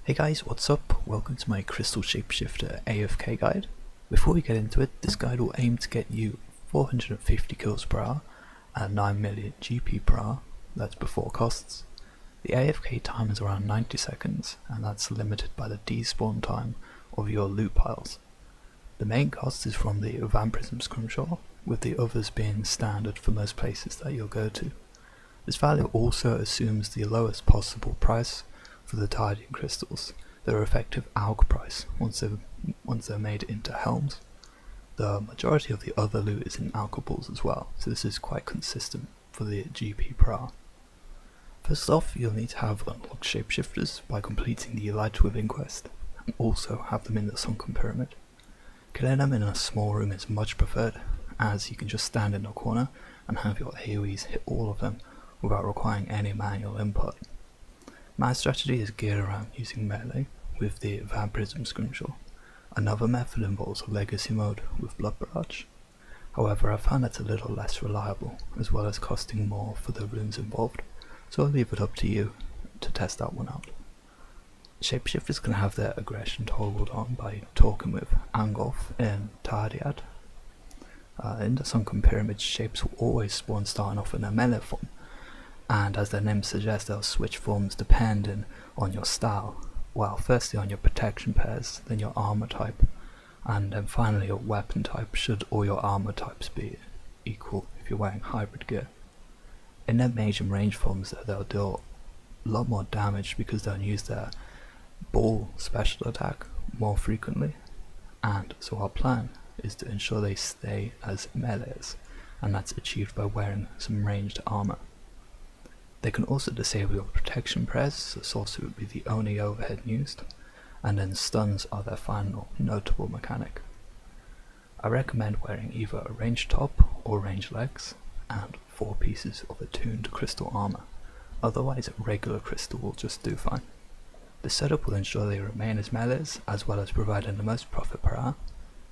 Hey guys, what's up? Welcome to my Crystal Shapeshifter AFK guide. Before we get into it, this guide will aim to get you 450 kills per hour and 9 million GP per hour, that's before costs. The AFK time is around 90 seconds and that's limited by the despawn time of your loot piles. The main cost is from the vampirism scrimshaw, with the others being standard for most places that you'll go to. This value also assumes the lowest possible price for the tidying crystals, their effective AUG price once they're made into helms. The majority of the other loot is in alcohols as well, so this is quite consistent for the GP per hour. First off, you'll need to have unlocked shapeshifters by completing the Lightwithin quest, and also have them in the sunken pyramid. Killing them in a small room is much preferred, as you can just stand in a corner and have your AoEs hit all of them without requiring any manual input. My strategy is geared around using melee with the vampirism scrimshaw. Another method involves a legacy mode with blood barrage. However, I found that's a little less reliable, as well as costing more for the runes involved, so I'll leave it up to you to test that one out. Shapeshifters can have their aggression toggled on by talking with Angolf in Tardiad. In the sunken pyramid, shapes will always spawn starting off in their melee form, and as their name suggests, they'll switch forms depending on your style. Well, firstly on your protection pairs, then your armor type, and then finally your weapon type, should all your armor types be equal if you're wearing hybrid gear. In their mage and range forms, they'll deal a lot more damage because they'll use their ball special attack more frequently, and so our plan is to ensure they stay as melees, and that's achieved by wearing some ranged armor. They can also disable your protection press, so sorcery would be the only overhead used, and then stuns are their final notable mechanic. I recommend wearing either a ranged top or ranged legs, and 4 pieces of attuned crystal armor, otherwise regular crystal will just do fine. This setup will ensure they remain as melees, as well as providing the most profit per hour,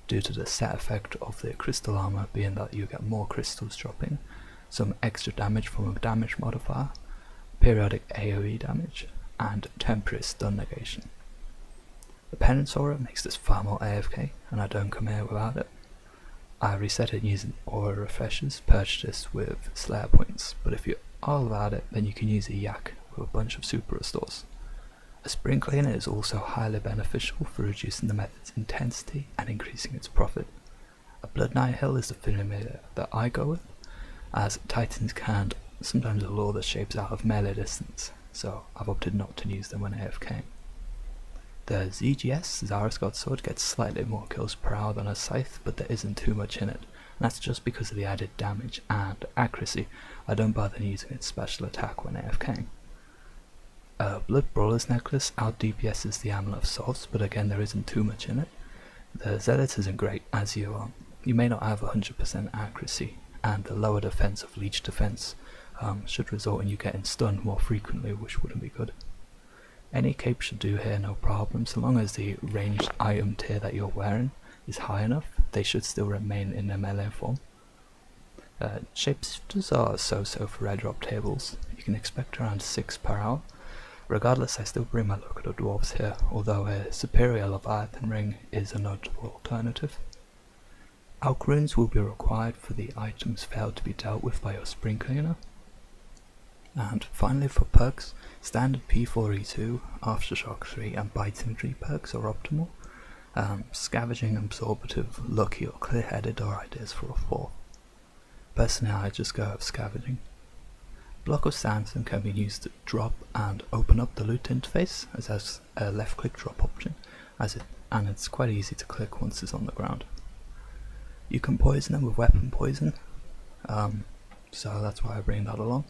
due to the set effect of the crystal armor being that you get more crystals dropping, some extra damage from a damage modifier, periodic AoE damage, and temporary stun negation. The Penance Aura makes this far more AFK, and I don't come here without it. I reset it using Aura Refreshers purchased with Slayer points, but if you're all about it, then you can use a Yak with a bunch of super restores. A Spring Cleaner is also highly beneficial for reducing the method's intensity and increasing its profit. A Blood Knight Hill is the familiar that I go with, as Titans can sometimes lure the shapes out of melee distance, so I've opted not to use them when AFK. The ZGS, Zarascot Sword, gets slightly more kills per hour than a Scythe, but there isn't too much in it, and that's just because of the added damage and accuracy. I don't bother using its special attack when AFK. Blood Brawler's Necklace out DPS's the Amulet of Souls, but again there isn't too much in it. The Zealot isn't great, as you may not have 100% accuracy, and the lower defense of Leech Defense should result in you getting stunned more frequently, which wouldn't be good. Any cape should do here, no problem, so long as the ranged item tier that you're wearing is high enough, they should still remain in their melee form. Shapeshifters are so-so for red drop tables. You can expect around 6 per hour. Regardless, I still bring my luck at the dwarves here, although a superior Leviathan ring is a notable alternative. Alk runes will be required for the items failed to be dealt with by your Spring Cleaner. And finally, for perks, standard P4E2, Aftershock 3 and Biting 3 perks are optimal. Scavenging, Absorbative, Lucky or Clear-Headed are ideas for a 4. Personally, I just go with Scavenging. Block of Sandstone can be used to drop and open up the loot interface, as it has a left click drop option, and it's quite easy to click once it's on the ground. You can poison them with weapon poison, so that's why I bring that along.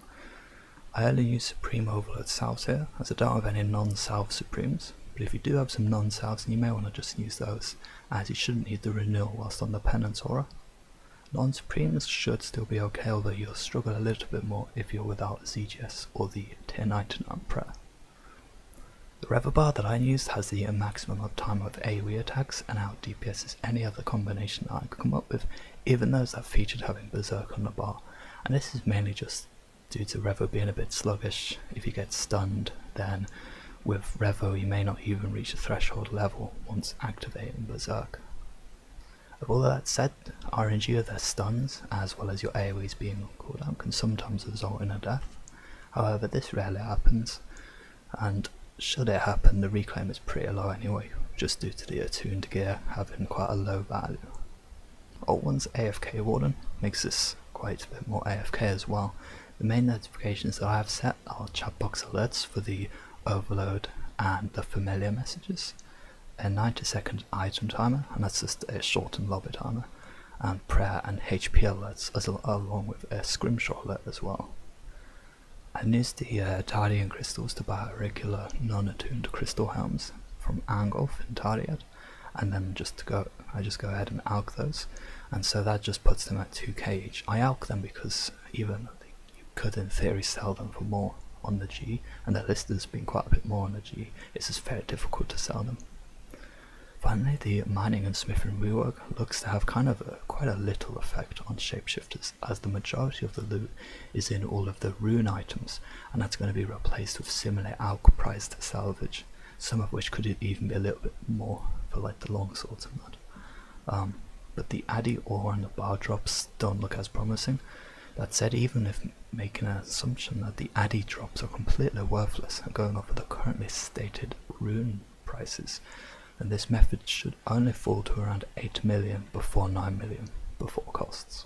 I only use Supreme Overload Salves here, as I don't have any non-salve Supremes, but if you do have some non-salves, then you may want to just use those, as you shouldn't need the renewal whilst on the Penance Aura. Non-Supremes should still be okay, although you'll struggle a little bit more if you're without ZGS or the Tier 99 Prayer. The Reverbard that I used has the maximum uptime of AoE attacks and out DPSs any other combination that I could come up with, even those that featured having Berserk on the bar, and this is mainly just due to Revo being a bit sluggish. If you get stunned, then with Revo you may not even reach the threshold level once activating Berserk. With all that said, RNG of their stuns, as well as your AoEs being on cooldown, can sometimes result in a death. However, this rarely happens, and should it happen, the reclaim is pretty low anyway, just due to the attuned gear having quite a low value. Alt 1's AFK Warden makes this quite a bit more AFK as well. The main notifications that I have set are chatbox alerts for the overload and the familiar messages, a 90-second item timer, and that's just a shortened lobby timer, and prayer and HP alerts along with a scrimshaw alert as well. I used the Tardian crystals to buy regular non-attuned crystal helms from Angolf in Tardiad, and then I just go ahead and alch those, and so that just puts them at 2k each. I alch them because even though you could in theory sell them for more on the G, and the list has been quite a bit more on the G, it's just very difficult to sell them. Finally, the mining and smithing rework looks to have kind of quite a little effect on shapeshifters, as the majority of the loot is in all of the rune items, and that's going to be replaced with similar alch price to salvage, some of which could even be a little bit more for like the long swords and that. But the addy ore and the bar drops don't look as promising. That said, even if making an assumption that the addy drops are completely worthless and going off of the currently stated rune prices, then this method should only fall to around 8 million before 9 million before costs.